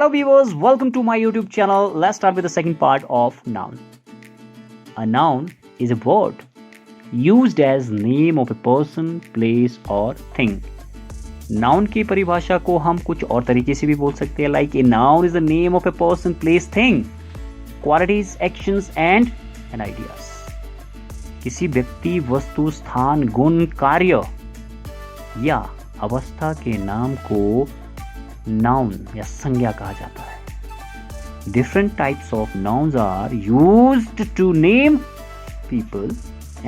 Hello viewers, welcome to my YouTube channel. Let's start with the second part of noun. A noun is a word used as name of a person, place or thing. Noun की परिभाषा को हम कुछ और तरीके से भी बोल सकते हैं, like a noun is the name of a person, place, thing, qualities, actions and ideas. किसी व्यक्ति, वस्तु, स्थान, गुण, कार्य या अवस्था के नाम को नाउन या संज्ञा कहा जाता है. Different types of nouns are used to name people,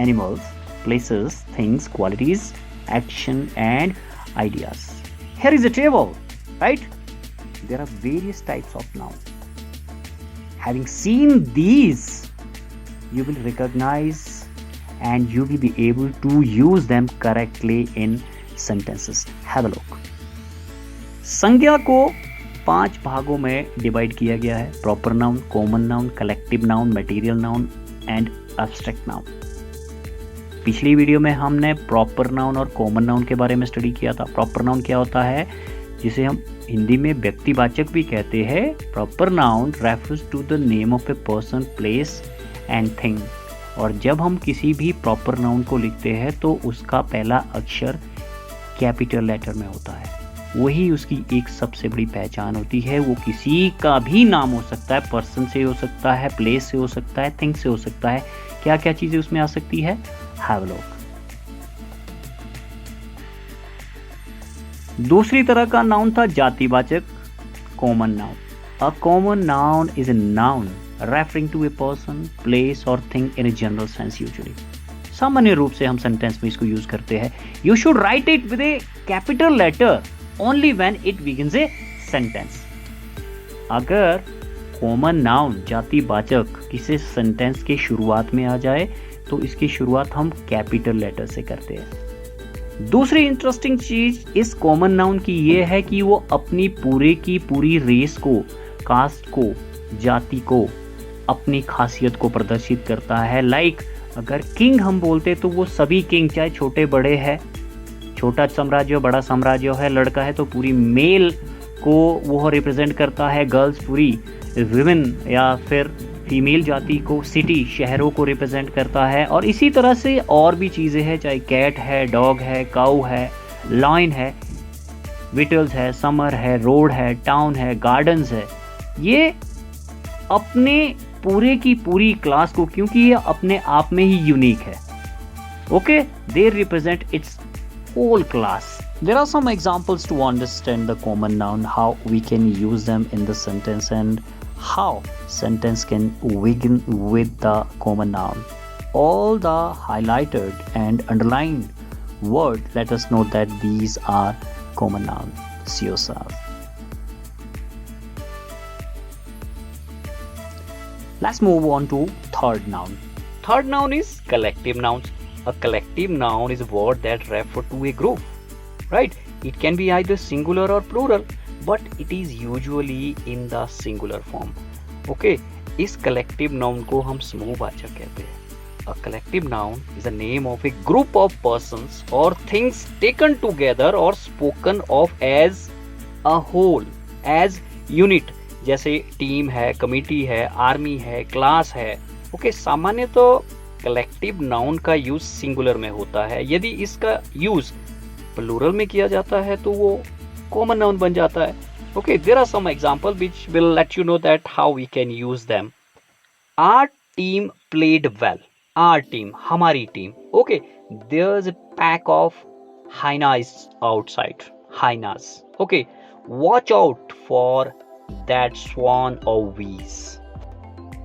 animals, places, things, qualities, action and ideas. Here is a table, right? There are various types of nouns. Having seen these, you will recognize and you will be able to use them correctly in sentences. Have a look. संज्ञा को 5 भागों में divide किया गया है. Proper noun, common noun, collective noun, material noun and abstract noun. पिछली video में हमने प्रॉपर नाउन और कॉमन नाउन के बारे में स्टडी किया था. प्रॉपर नाउन क्या होता है, जिसे हम हिंदी में व्यक्तिवाचक भी कहते हैं. Proper noun refers to the name of a person, place and thing. और जब हम किसी भी प्रॉपर नाउन को लिखते हैं तो उसका पहला अक्षर कैपिटल लेटर में होता है. वही उसकी एक सबसे बड़ी पहचान होती है. वो किसी का भी नाम हो सकता है, पर्सन से हो सकता है, प्लेस से हो सकता है, थिंग से हो सकता है. क्या क्या चीजें उसमें आ सकती है, हैव अ लुक. दूसरी तरह का नाउन था जातिवाचक, common noun. A common noun is a noun referring to a person, place और thing in a general sense. Usually सामान्य रूप से हम सेंटेंस में इसको यूज करते हैं. You should write it with a capital letter only when it begins a sentence. अगर कॉमन नाउन जातिवाचक किसी सेंटेंस के शुरुआत में आ जाए तो इसकी शुरुआत हम कैपिटल लेटर से करते हैं. दूसरी इंटरेस्टिंग चीज इस कॉमन नाउन की ये है कि वो अपनी पूरे की पूरी रेस को, कास्ट को, जाति को, अपनी खासियत को प्रदर्शित करता है. लाइक अगर किंग हम बोलते तो वो सभी किंग, चाहे छोटे बड़े हैं, छोटा साम्राज्य बड़ा साम्राज्य है, लड़का है तो पूरी मेल को वो रिप्रेजेंट करता है, गर्ल्स पूरी विमेन या फिर फीमेल जाति को, सिटी शहरों को रिप्रेजेंट करता है. और इसी तरह से और भी चीज़ें हैं, चाहे कैट है, डॉग है, काऊ है, लॉइन है, विटल्स है, समर है, रोड है, टाउन है, गार्डन्स है. ये अपने पूरे की पूरी क्लास को, क्योंकि ये अपने आप में ही यूनिक है, okay, they represent it's whole class. There are some examples to understand the common noun, how we can use them in the sentence and how sentence can begin with the common noun. All the highlighted and underlined word let us know that these are common noun. See yourself. Let's move on to third noun. Third noun is collective nouns. A collective noun is a word that refers to a group, right? It can be either singular or plural, but it is usually in the singular form. Okay, इस collective noun को हम समूहवाचक कहते हैं. A collective noun is a name of a group of persons or things taken together or spoken of as a whole, as unit. जैसे team है, committee है, army है, class है. Okay, सामान्य तो कलेक्टिव नाउन का यूज सिंगुलर में होता है. यदि इसका यूज प्लूरल में किया जाता है तो वो कॉमन नाउन बन जाता है. Okay, there are some example which will let you know that how we can use them. Our team played well. Our team, हमारी team. Okay, there is a pack of hyenas outside. Hyenas. Okay, watch out for that swarm of bees.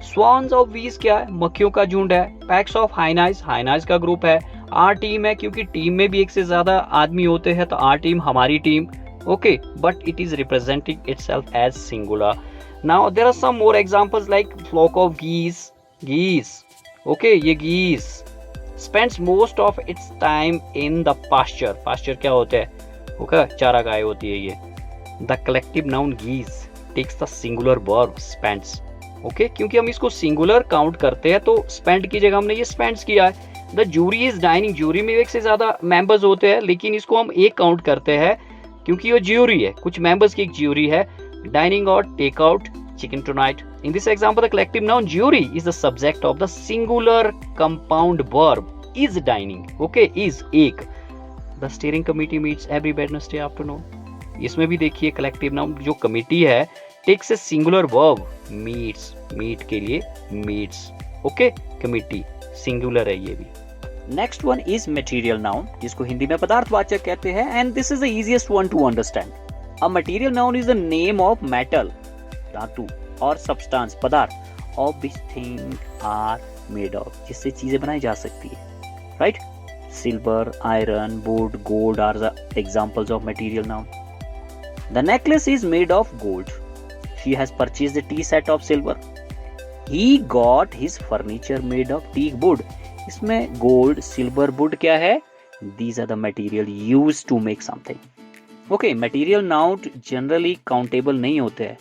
Swarms of bees क्या है, मक्खियों का झुंड है. PACS of हाइनाइज, हाइनाइज का group है. Are team है क्योंकि टीम में भी एक से ज्यादा आदमी होते हैं, तो आर टीम, हमारी team. Okay, but it is representing itself as singular. Now there are some more examples like flock of geese. Geese, okay, ये geese spends most of its time in the pasture. Pasture क्या होता है, okay, चारागाह होती है ये. The collective noun geese takes the singular verb spends. Okay, क्योंकि हम इसको सिंगुलर काउंट करते हैं तो स्पेंड की जगह हमने ये स्पेंड्स किया है. The jury is dining. Jury में एक से ज्यादा मेंबर्स होते हैं, लेकिन इसको हम एक काउंट करते हैं क्योंकि ये ज्यूरी है, कुछ मेंबर्स की एक ज्यूरी है. dining or take out chicken tonight. In this example, the collective noun jury is the subject of the singular compound verb is dining. Okay, is एक. The steering committee meets every Wednesday afternoon. इसमें भी देखिए collective noun जो committee है takes a singular verb meets, meet के लिए meets. Okay, committee singular है ये भी. Next one is material noun, जिसको हिंदी में पदार्थवाचक कहते हैं, and this is the easiest one to understand. A material noun is the name of metal, धातु, और substance, पदार्थ, of which things are made of, जिससे चीजें बनाई जा सकती है. Right? Silver, iron, wood, gold are the examples of material noun. The necklace is made of gold. She has purchased a tea set of silver. He got his furniture made of teak wood. इसमें gold, silver, would क्या है? These are the material used to make something. Okay, material noun generally countable नहीं होते हैं.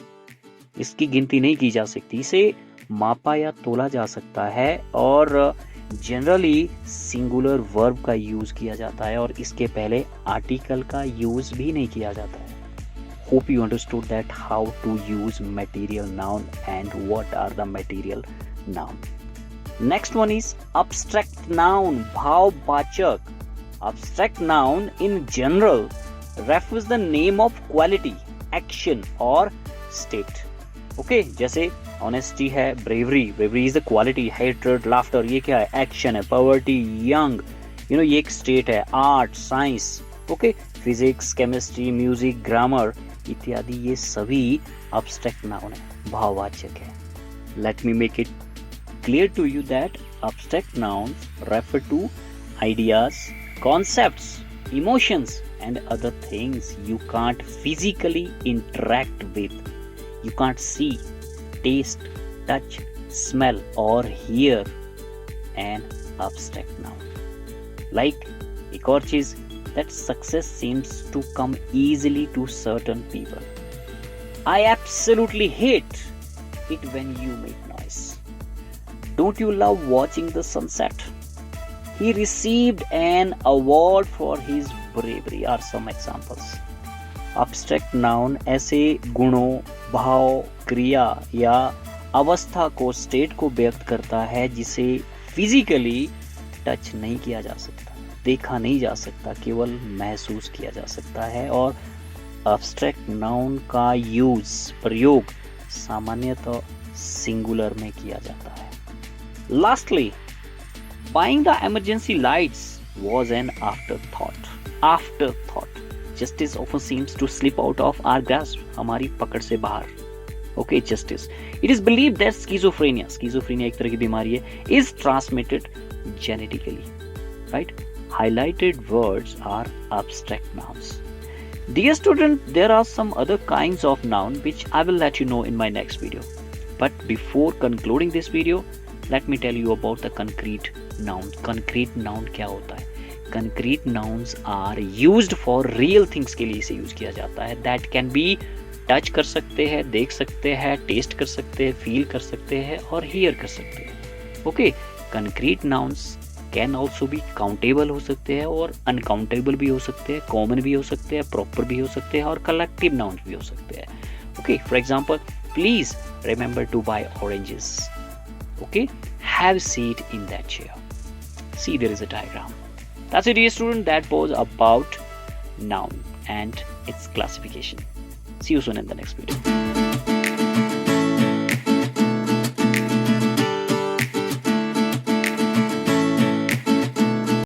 इसकी गिनती नहीं की जा सकती. इसे मापा या तोला जा सकता है और जनरली सिंगुलर वर्ब का यूज किया जाता है और इसके पहले आर्टिकल का यूज भी नहीं किया जाता है. Hope you understood that how to use material noun and what are the material noun. Next one is abstract noun, भाववाचक. Abstract noun in general refers the name of quality, action or state. Okay, जैसे honesty है, bravery is a quality, hatred, laughter ये क्या है? Action है, poverty, young, ये एक state है, art, science, okay, physics, chemistry, music, grammar इत्यादि ये सभी abstract noun है, भाववाचक है. Let me make it clear to you that abstract nouns refer to ideas, concepts, emotions and other things you can't physically interact with. You can't see, taste, touch, smell or hear an abstract noun. Like एक और चीज, that success seems to come easily to certain people. I absolutely hate it when you make noise. Don't you love watching the sunset? He received an award for his bravery are some examples. Abstract noun ऐसे गुणों, भाव, क्रिया या अवस्था को, state को व्यक्त करता है जिसे फिजिकली टच नहीं किया जा सकता, देखा नहीं जा सकता, केवल महसूस किया जा सकता है. और abstract noun का यूज, प्रयोग सामान्यतः सिंगुलर में किया जाता है. Lastly, buying the emergency lights was an afterthought. Afterthought. Justice often seems to slip out of our grasp. हमारी पकड़ से बाहर. Okay, justice. It is believed that schizophrenia एक तरह की बीमारी है, is transmitted genetically. Right? Highlighted words are abstract nouns. Dear student, there are some other kinds of noun which I will let you know in my next video. But before concluding this video, let me tell you about the concrete noun. Concrete noun क्या होता है? Concrete nouns are used for real things के लिए इसे use किया जाता है. That can be touch कर सकते हैं, देख सकते हैं, taste कर सकते हैं, feel कर सकते हैं और hear कर सकते हैं. Okay, concrete nouns can also be countable हो सकते हैं और uncountable भी हो सकते हैं, common भी हो सकते हैं, proper भी हो सकते हैं और collective nouns भी हो सकते हैं. Okay, for example, please remember to buy oranges. Okay, have a seat in that chair. See, there is a diagram. That's it, dear student. That was about noun and its classification. See you soon in the next video.